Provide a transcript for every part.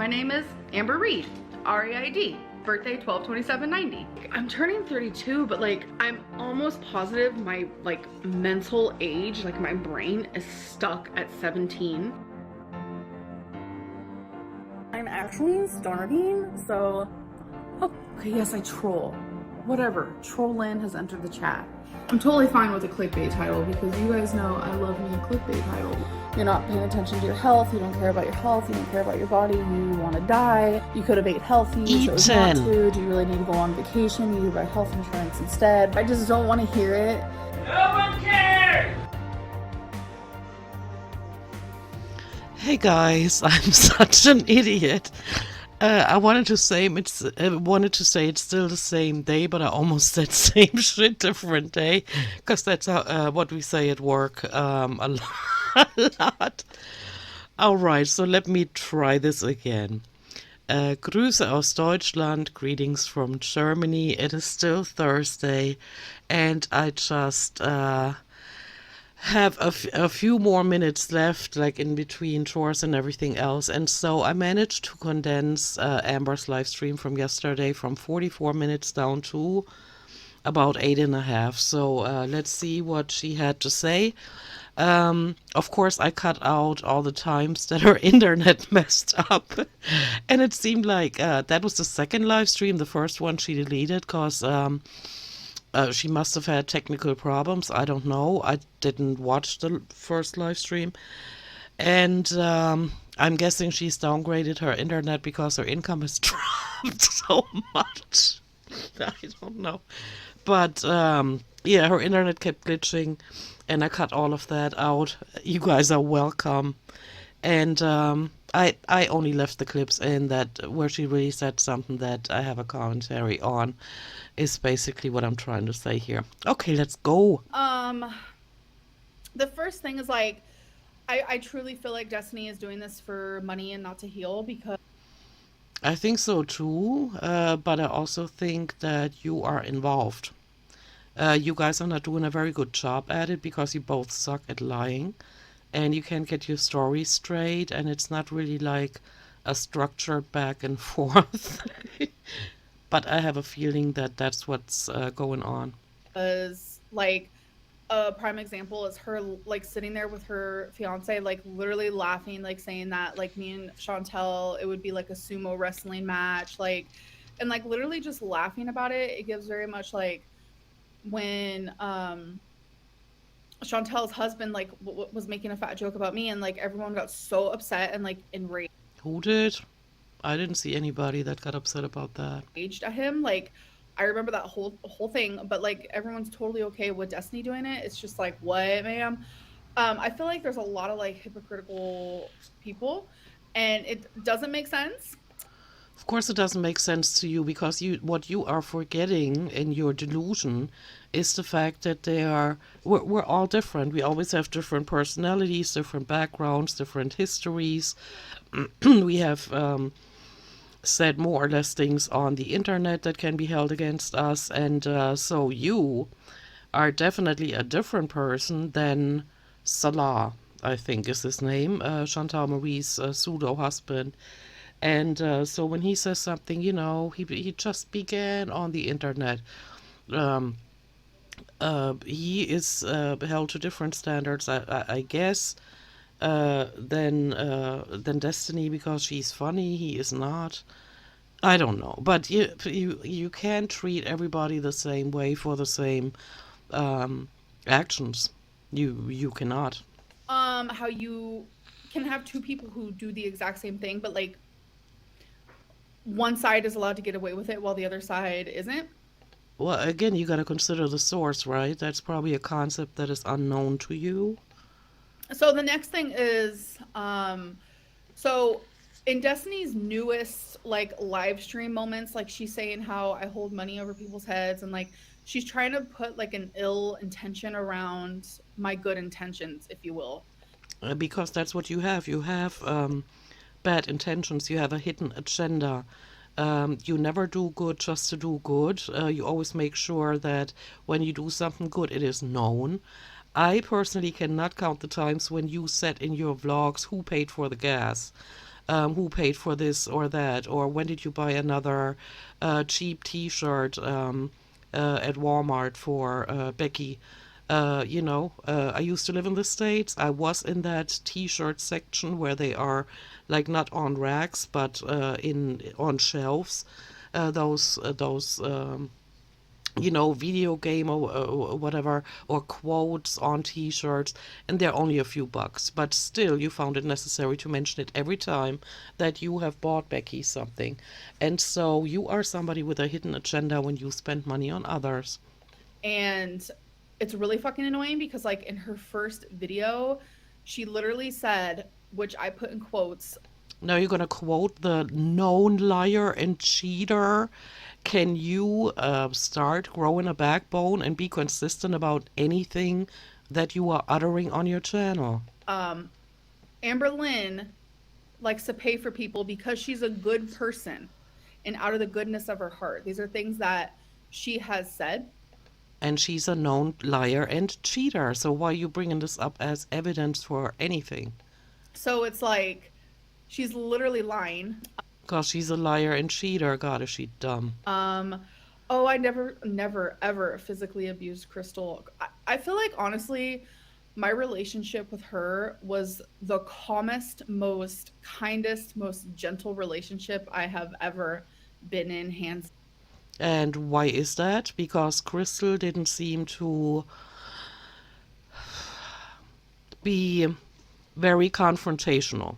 My name is Amber Reed, R-E-I-D, birthday 12/27/90. I'm turning 32, but like I'm almost positive my like mental age, like my brain is stuck at 17. I'm actually starving, so okay, yes, I troll. Whatever, Trollin has entered the chat. I'm totally fine with a clickbait title because you guys know I love me a clickbait title. You're not paying attention to your health, you don't care about your health, you don't care about your body, you want to die, you could have ate healthy, you chose not to, do you really need to go on vacation, you need to buy health insurance instead. I just don't want to hear it. No one cares! Hey guys, I'm such an idiot. I wanted to say it's still the same day, but I almost said same shit, different day, because that's how, what we say at work a lot. All right, so let me try this again. Grüße aus Deutschland, greetings from Germany. It is still Thursday, and I just have a few more minutes left, like in between chores and everything else. And so I managed to condense Amber's live stream from yesterday from 44 minutes down to about 8.5. So let's see what she had to say. Of course, I cut out all the times that her internet messed up. And it seemed like that was the second live stream. The first one she deleted because she must have had technical problems. I don't know. I didn't watch the first live stream. And I'm guessing she's downgraded her internet because her income has dropped so much. I don't know. But yeah, her internet kept glitching. And I cut all of that out. You guys are welcome. And I only left the clips in that where she really said something that I have a commentary on. Is basically what I'm trying to say here. Okay, let's go. The first thing is like, I truly feel like Destiny is doing this for money and not to heal, because I think so too, but I also think that you are involved. You guys are not doing a very good job at it because you both suck at lying and you can't get your story straight, and it's not really like a structured back and forth. But I have a feeling that that's what's going on. Like a prime example is her like sitting there with her fiance, like literally laughing, like saying that like me and Chantel, it would be like a sumo wrestling match, like, and like literally just laughing about it. It gives very much like when Chantel's husband like was making a fat joke about me, and like everyone got so upset and like enraged. Who did? I didn't see anybody that got upset about that. At him, like I remember that whole thing, but like everyone's totally okay with Destiny doing it. It's just like, what, ma'am? I feel like there's a lot of like hypocritical people, and it doesn't make sense. Of course it doesn't make sense to you because what you are forgetting in your delusion is the fact that we're all different. We always have different personalities, different backgrounds, different histories. We have said more or less things on the internet that can be held against us, and so you are definitely a different person than Salah, I think is his name, Chantal Marie's pseudo husband. And so when he says something, you know, he just began on the internet. He is held to different standards, I guess, than Destiny, because she's funny. He is not. I don't know, but you can't treat everybody the same way for the same actions. You cannot. How you can have two people who do the exact same thing, but like one side is allowed to get away with it while the other side isn't. Well, again, you got to consider the source, right? That's probably a concept that is unknown to you. So the next thing is, so in Destiny's newest like live stream moments, like she's saying how I hold money over people's heads, and like she's trying to put like an ill intention around my good intentions, if you will. Because that's what you have. You have bad intentions. You have a hidden agenda. You never do good just to do good. You always make sure that when you do something good, it is known. I personally cannot count the times when you said in your vlogs who paid for the gas. who paid for this or that, or when did you buy another cheap T-shirt at Walmart for Becky. I used to live in the States. I was in that T-shirt section where they are like not on racks but in on shelves. Those video game or whatever, or quotes on T-shirts, and they're only a few bucks. But still, you found it necessary to mention it every time that you have bought Becky something. And so you are somebody with a hidden agenda when you spend money on others. And it's really fucking annoying because, like, in her first video, she literally said, which I put in quotes, Now you're gonna quote the known liar and cheater. Can you start growing a backbone and be consistent about anything that you are uttering on your channel? Amber Lynn likes to pay for people because she's a good person and out of the goodness of her heart. These are things that she has said. And she's a known liar and cheater. So why are you bringing this up as evidence for anything? So it's like she's literally lying. Because she's a liar and cheater. God, is she dumb. Oh, I never, ever physically abused Crystal. I feel like, honestly, my relationship with her was the calmest, most kindest, most gentle relationship I have ever been in, hands. And why is that? Because Crystal didn't seem to be very confrontational.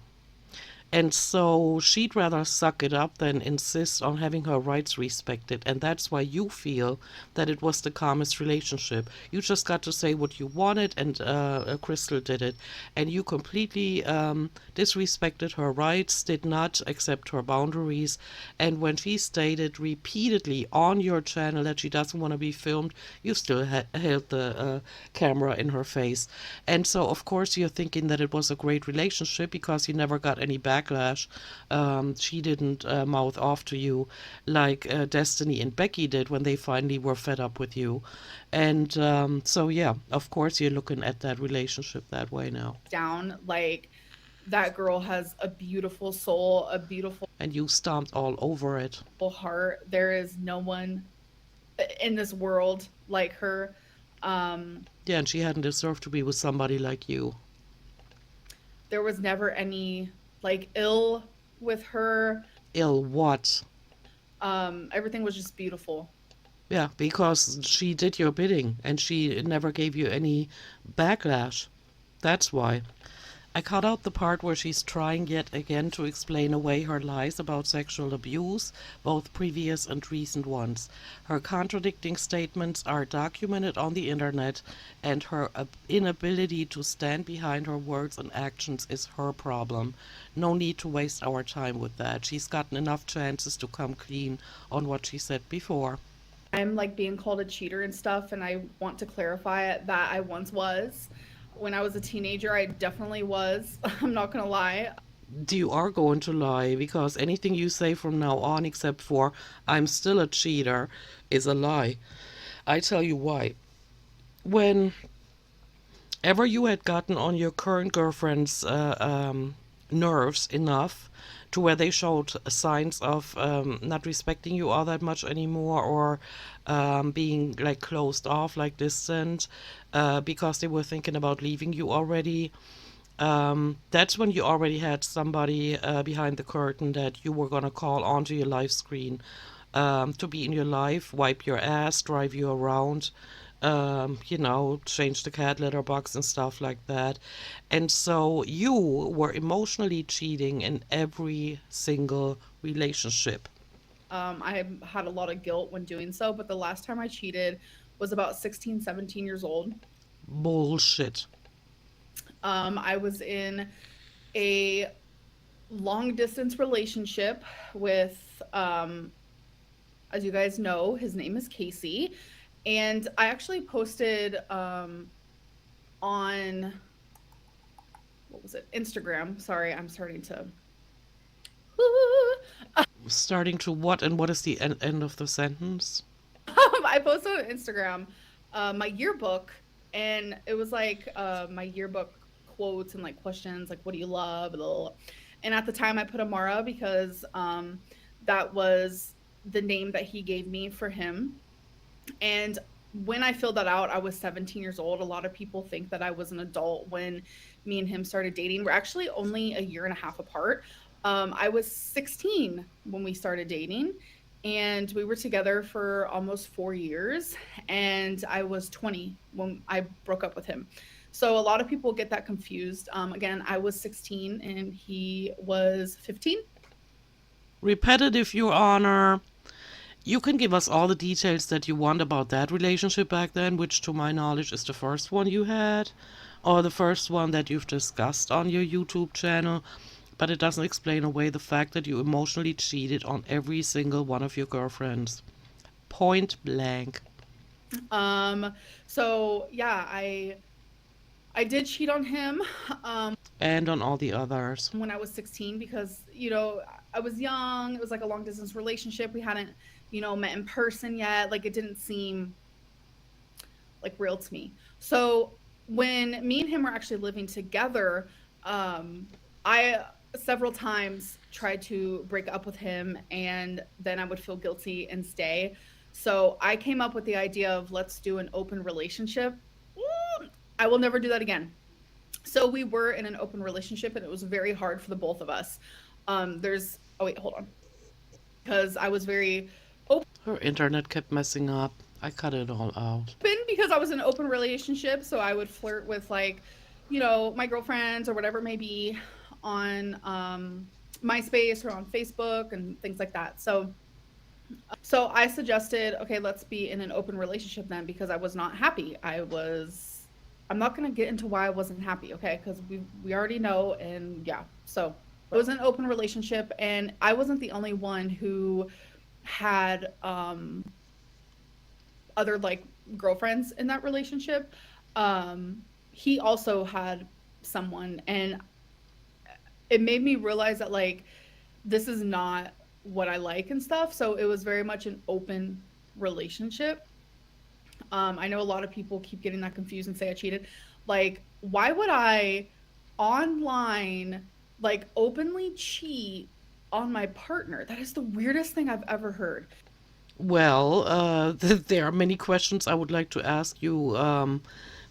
And so she'd rather suck it up than insist on having her rights respected. And that's why you feel that it was the calmest relationship. You just got to say what you wanted, and Crystal did it. And you completely disrespected her rights, did not accept her boundaries. And when she stated repeatedly on your channel that she doesn't want to be filmed, you still held the camera in her face. And so, of course, you're thinking that it was a great relationship because you never got any backlash. She didn't mouth off to you like Destiny and Becky did when they finally were fed up with you. And so, yeah, of course, you're looking at that relationship that way now. Down, like, that girl has a beautiful soul, a beautiful And you stomped all over it. heart. There is no one in this world like her. Yeah, and she hadn't deserved to be with somebody like you. There was never any, like, ill with her. Ill what? Everything was just beautiful. Yeah, because she did your bidding and she never gave you any backlash. That's why. I cut out the part where she's trying yet again to explain away her lies about sexual abuse, both previous and recent ones. Her contradicting statements are documented on the internet, and her inability to stand behind her words and actions is her problem. No need to waste our time with that. She's gotten enough chances to come clean on what she said before. I'm, like, being called a cheater and stuff, and I want to clarify it that I once was. When I was a teenager, I definitely was. I'm not gonna lie. You are going to lie because anything you say from now on, except for I'm still a cheater, is a lie. I tell you why. Whenever you had gotten on your current girlfriend's nerves enough to where they showed signs of not respecting you all that much anymore, or being like closed off, like distant, because they were thinking about leaving you already, that's when you already had somebody behind the curtain that you were going to call onto your live screen, to be in your life, wipe your ass, drive you around, change the cat litter box and stuff like that. And so you were emotionally cheating in every single relationship. I had a lot of guilt when doing so, but the last time I cheated was about 16, 17 years old. Bullshit. I was in a long distance relationship with, as you guys know, his name is Casey. And I actually posted on, what was it? Instagram. Sorry, I'm starting to. Starting to what, and what is the end of the sentence? I posted on Instagram my yearbook, and it was like my yearbook quotes and, like, questions, like, what do you love? Blah, blah, blah. And at the time, I put Amara because that was the name that he gave me for him. And when I filled that out, I was 17 years old. A lot of people think that I was an adult when me and him started dating. We're actually only a year and a half apart. I was 16 when we started dating, and we were together for almost 4 years. And I was 20 when I broke up with him. So a lot of people get that confused. Again, I was 16 and he was 15. Repetitive, Your Honor. You can give us all the details that you want about that relationship back then, which to my knowledge is the first one you had, or the first one that you've discussed on your YouTube channel, but it doesn't explain away the fact that you emotionally cheated on every single one of your girlfriends. Point blank. So yeah, I did cheat on him. And on all the others. When I was 16 because, I was young. It was like a long distance relationship. We hadn't, met in person yet. Like, it didn't seem like real to me. So when me and him were actually living together, I several times tried to break up with him, and then I would feel guilty and stay. So I came up with the idea of let's do an open relationship. I will never do that again. So we were in an open relationship, and it was very hard for the both of us. Oh wait, hold on. Because I was very Her internet kept messing up. I cut it all out. open because I was in an open relationship. So I would flirt with my girlfriends or whatever it may be on MySpace or on Facebook and things like that. So I suggested, okay, let's be in an open relationship then, because I was not happy. I'm not going to get into why I wasn't happy, okay? Because we already know, and yeah. So it was an open relationship, and I wasn't the only one who had other girlfriends in that relationship. He also had someone, and it made me realize that this is not what I like and stuff. So it was very much an open relationship. I know a lot of people keep getting that confused and say I cheated. Why would I online openly cheat on my partner? That is the weirdest thing I've ever heard. Well, there are many questions I would like to ask you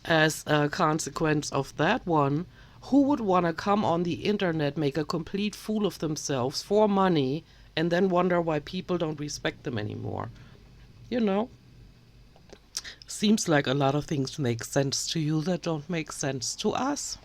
as a consequence of that one. Who would want to come on the internet, make a complete fool of themselves for money, and then wonder why people don't respect them anymore? Seems like a lot of things make sense to you that don't make sense to us.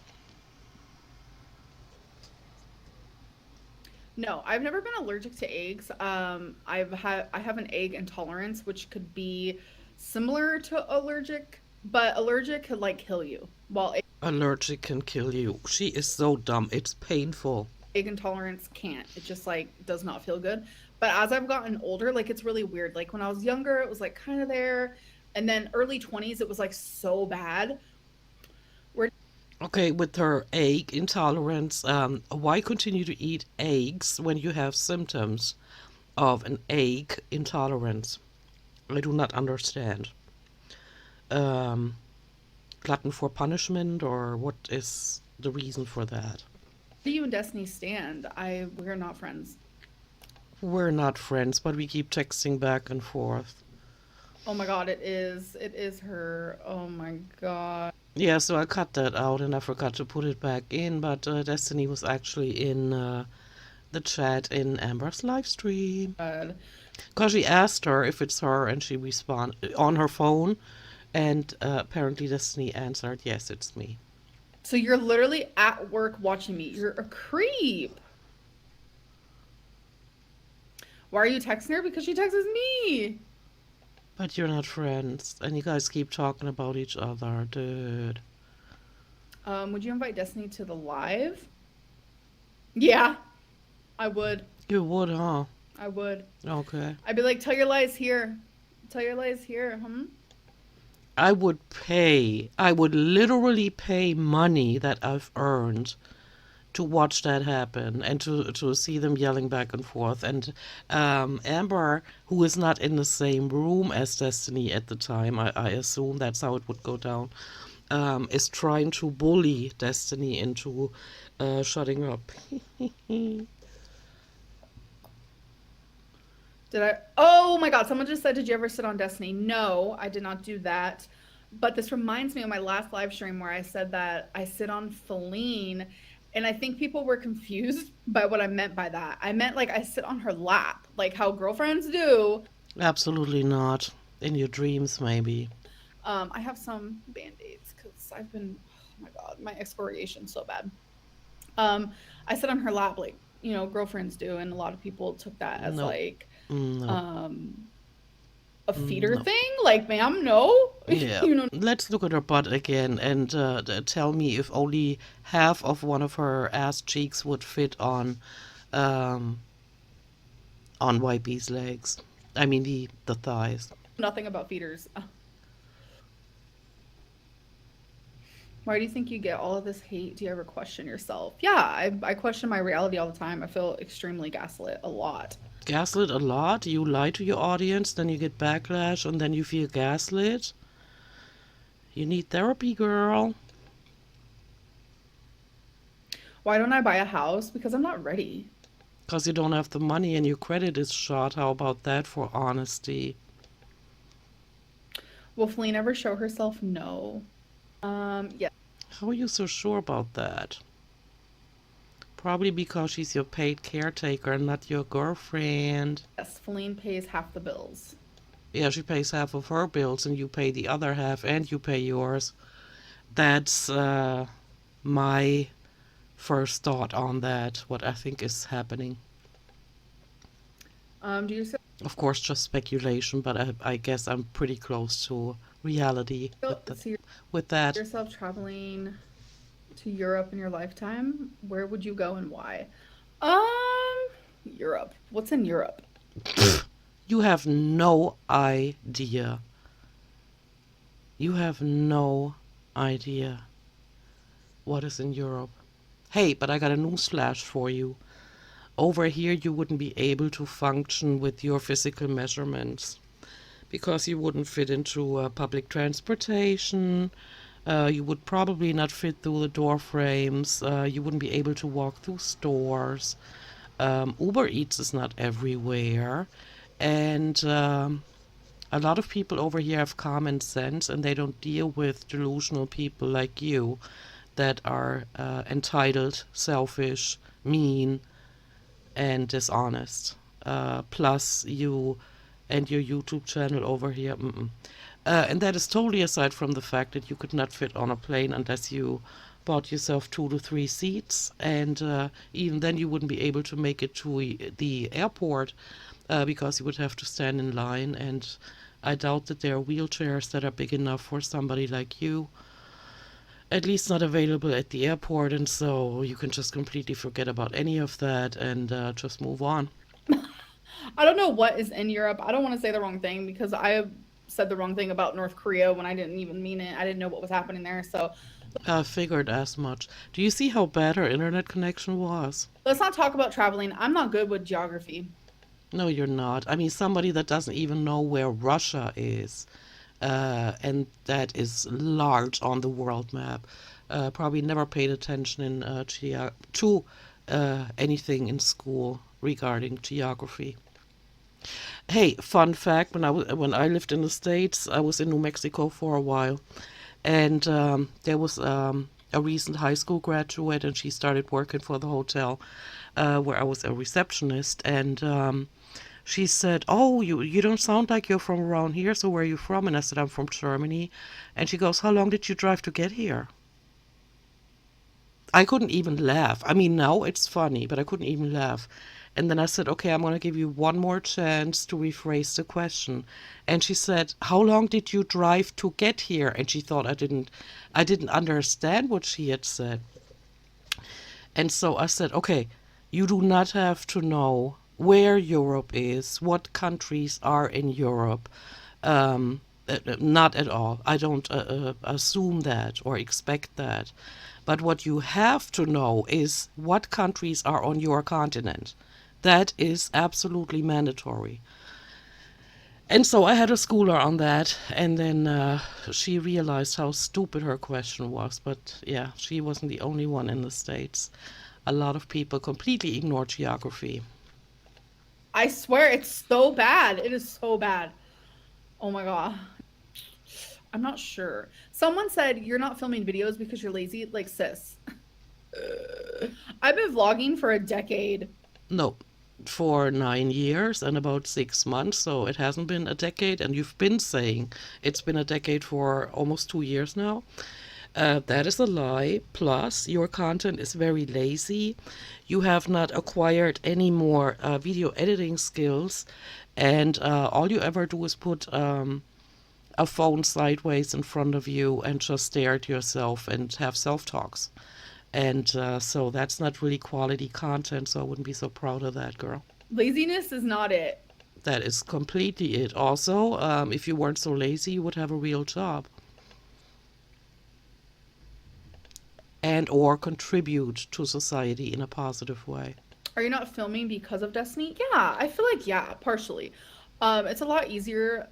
No, I've never been allergic to eggs. I have an egg intolerance, which could be similar to allergic, but allergic could kill you. While Allergic can kill you. She is so dumb. It's painful. egg intolerance can't. It just does not feel good. But as I've gotten older, it's really weird. When I was younger, it was kind of there, and then early 20s, it was so bad. Okay, with her egg intolerance, why continue to eat eggs when you have symptoms of an egg intolerance? I do not understand. Glutton for punishment, or what is the reason for that? Do you and Destiny stand? We're not friends. We're not friends, but we keep texting back and forth. Oh my god, it is her. Oh my god. Yeah, so I cut that out and I forgot to put it back in, but Destiny was actually in the chat in Amber's live stream. Because she asked her if it's her, and she responded on her phone, and apparently Destiny answered, yes, it's me. So you're literally at work watching me. You're a creep. Why are you texting her? Because she texts me. But you're not friends, and you guys keep talking about each other, dude. Would you invite Destiny to the live? Yeah, I would. You would, huh? I would. Okay. I'd be like, tell your lies here. Tell your lies here, I would literally pay money that I've earned to watch that happen and to see them yelling back and forth. And Amber, who is not in the same room as Destiny at the time, I assume that's how it would go down, is trying to bully Destiny into shutting up. Did I? Oh my God, someone just said, did you ever sit on Destiny? No, I did not do that. But this reminds me of my last live stream where I said that I sit on Feline, and I think people were confused by what I meant by that. I meant like I sit on her lap, like how girlfriends do. Absolutely not. In your dreams, maybe. I have some band-aids because I've been, oh my God, my excoriation's so bad. I sit on her lap like, girlfriends do, and a lot of people took that as No. like No. um a feeder No. thing. Like, ma'am, no. Yeah. you know. Let's look at her butt again and tell me if only half of one of her ass cheeks would fit um, on YB's legs. I mean the thighs. Nothing about feeders. Why do you think you get all of this hate? Do you ever question yourself? Yeah, I question my reality all the time. I feel extremely gaslit a lot. Gaslit a lot. You lie to your audience, then you get backlash, and then you feel gaslit. You need therapy, girl. Why don't I buy a house? Because I'm not ready. Because you don't have the money and your credit is shot. How about that for honesty? Will Feline ever show herself? No. Yeah. How are you so sure about that? Probably because she's your paid caretaker and not your girlfriend. Yes, Feline pays half the bills. Yeah, she pays half of her bills and you pay the other half and you pay yours. That's my first thought on that, what I think is happening. Do you still Of course, just speculation, but I guess I'm pretty close to reality see with that. yourself traveling to Europe in your lifetime? Where would you go and why? Europe. What's in Europe? You have no idea. You have no idea what is in Europe. Hey, but I got a newsflash for you. Over here, you wouldn't be able to function with your physical measurements because you wouldn't fit into public transportation. You would probably not fit through the door frames. You wouldn't be able to walk through stores. Uber Eats is not everywhere. And a lot of people over here have common sense and they don't deal with delusional people like you that are entitled, selfish, mean, and dishonest. Plus you and your YouTube channel over here. And that is totally aside from the fact that you could not fit on a plane unless you bought yourself 2 to 3 seats. And even then you wouldn't be able to make it to the airport because you would have to stand in line. And I doubt that there are wheelchairs that are big enough for somebody like you. At least not available at the airport, and so you can just completely forget about any of that and just move on. I don't know what is in Europe. I don't want to say the wrong thing because I said the wrong thing about North Korea when I didn't even mean it. I didn't know what was happening there. So I figured as much. Do you see how bad her internet connection was? let's not talk about traveling. I'm not good with geography. No, you're not. I mean, somebody that doesn't even know where Russia is, and that is large on the world map, probably never paid attention in to anything in school regarding geography. Hey, fun fact: when I lived in the States, I was in New Mexico for a while, and there was a recent high school graduate, and she started working for the hotel where I was a receptionist, and she said, "Oh, you don't sound like you're from around here. So where are you from?" And I said, "I'm from Germany." And she goes, "How long did you drive to get here?" I couldn't even laugh. I mean, now it's funny, but I couldn't even laugh. And then I said, "Okay, I'm going to give you one more chance to rephrase the question." And she said, "How long did you drive to get here?" And she thought I didn't understand what she had said. And so I said, "Okay, you do not have to know where Europe is, what countries are in Europe. Not at all. I don't assume that or expect that. But what you have to know is what countries are on your continent. That is absolutely mandatory." And so I had to school her on that, and then she realized how stupid her question was. But yeah, she wasn't the only one in the States. A lot of people completely ignore geography. I swear it's so bad. It is so bad. Oh my God. I'm not sure. Someone said you're not filming videos because you're lazy. Like, sis, I've been vlogging for a decade. No, for 9 years and about 6 months, so it hasn't been a decade, and you've been saying it's been a decade for almost 2 years now. That is a lie. Plus, your content is very lazy. You have not acquired any more video editing skills, and all you ever do is put a phone sideways in front of you and just stare at yourself and have self-talks. And so that's not really quality content, so I wouldn't be so proud of that, girl. Laziness is not it. That is completely it. Also, if you weren't so lazy, you would have a real job. And or contribute to society in a positive way. Are you not filming because of Destiny? Yeah, I feel like, yeah, partially. It's a lot easier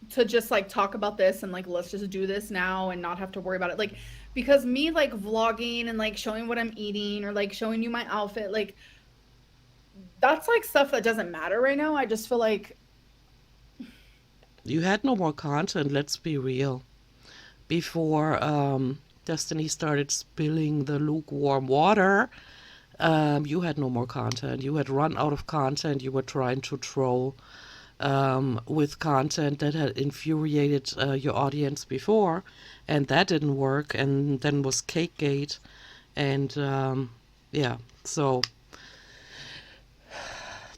to just like talk about this and like let's just do this now and not have to worry about it. Like, because me like vlogging and like showing what I'm eating or like showing you my outfit, like that's like stuff that doesn't matter right now. I just feel like You had no more content, let's be real. Before Destiny started spilling the lukewarm water, you had no more content. You had run out of content. You were trying to troll with content that had infuriated your audience before, and that didn't work. And then was Cakegate, and yeah, so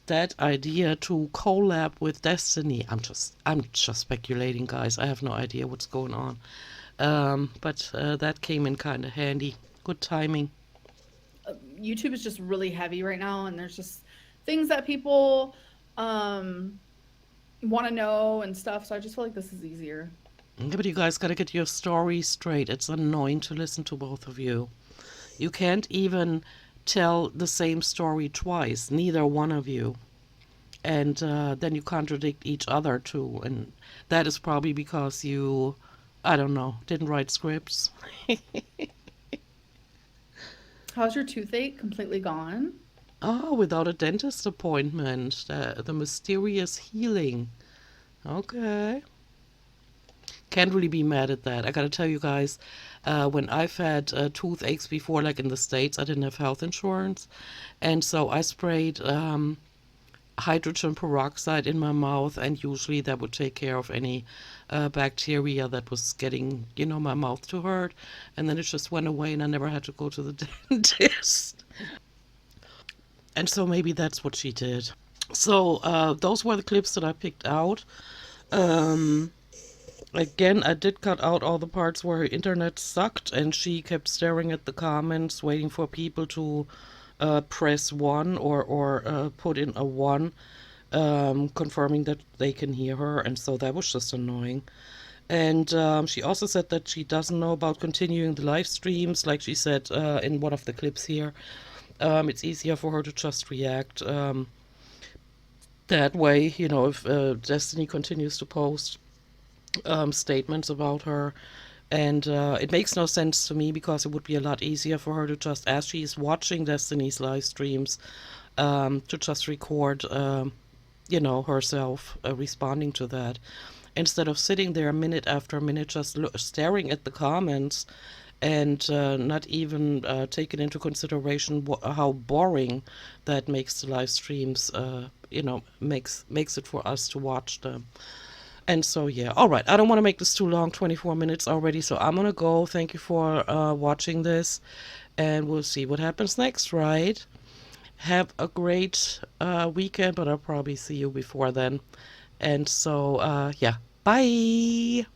that idea to collab with Destiny, I'm just speculating, guys. I have no idea what's going on. But that came in kind of handy. Good timing. YouTube is just really heavy right now, and there's just things that people want to know and stuff. So I just feel like this is easier. Yeah, but you guys gotta get your story straight. It's annoying to listen to both of you. You can't even tell the same story twice, neither one of you. And then you contradict each other too. And that is probably because you, I don't know, didn't write scripts. How's your toothache? Completely gone? Oh, without a dentist appointment. The mysterious healing. Okay. Can't really be mad at that. I gotta tell you guys, when I've had toothaches before, like in the States, I didn't have health insurance. And so I sprayed hydrogen peroxide in my mouth, and usually that would take care of any bacteria that was getting, my mouth to hurt. And then it just went away, and I never had to go to the dentist. And so maybe that's what she did. So those were the clips that I picked out. Again, I did cut out all the parts where her internet sucked and she kept staring at the comments, waiting for people to press 1 or put in a 1, confirming that they can hear her. And so that was just annoying. And she also said that she doesn't know about continuing the live streams, like she said in one of the clips here. It's easier for her to just react that way, if Destiny continues to post statements about her. And it makes no sense to me, because it would be a lot easier for her to just, as she's watching Destiny's live streams, to just record, herself responding to that, instead of sitting there minute after minute just staring at the comments and not even taking into consideration how boring that makes the live streams, makes it for us to watch them. And so, yeah. All right. I don't want to make this too long, 24 minutes already. So I'm going to go. Thank you for watching this. And we'll see what happens next, right? Have a great weekend, but I'll probably see you before then. And so, yeah. Bye.